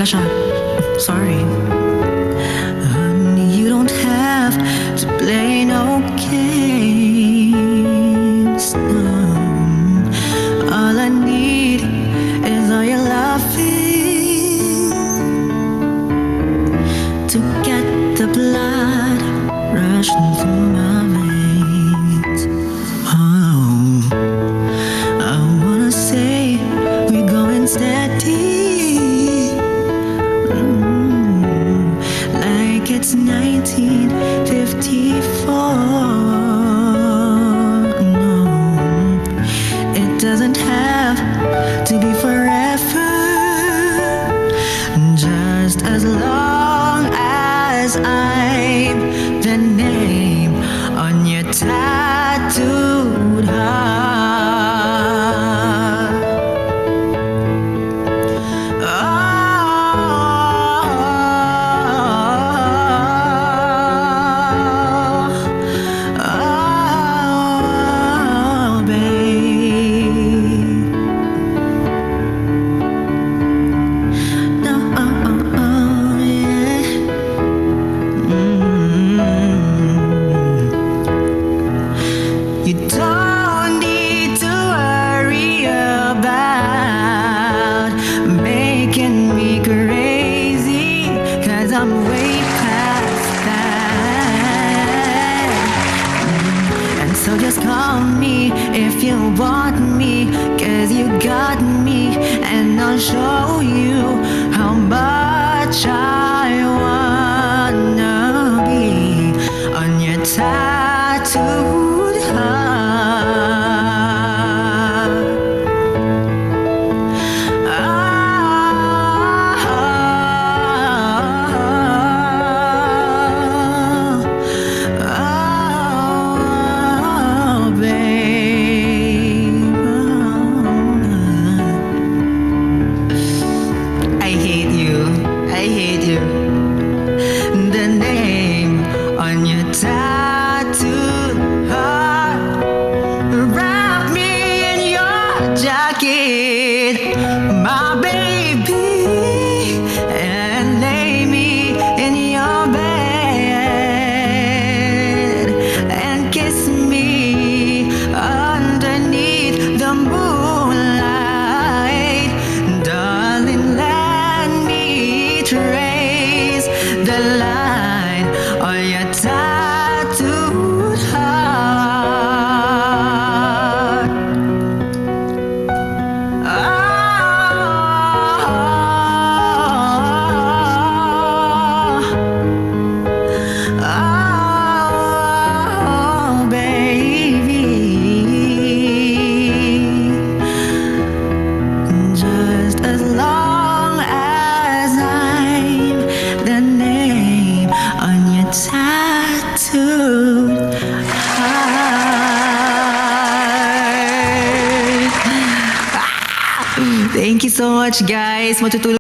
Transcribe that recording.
siya. Sorry. You don't have to play no games. No. All I need is all your loving to get the blood rushing through my veins. Oh, I wanna say we're going steady. Like it's 1954. No, it doesn't have to be forever. Just as long as I'm the name on your tattooed heart. You don't need to worry about making me crazy, 'cause I'm way past that. And so just call me if you want me, 'cause you got me, and I'll show you how much I wanna be on your tattooed heart. I hate you. The name on your tattoo heart. Wrap me in your jacket, my baby, and lay me in your bed and kiss me underneath the moonlight. Darling, let me trace the line on your tattooed heart. Oh, baby, just as long as I'm the name on your tattooed heart. Thank you so much, guys. Matutulog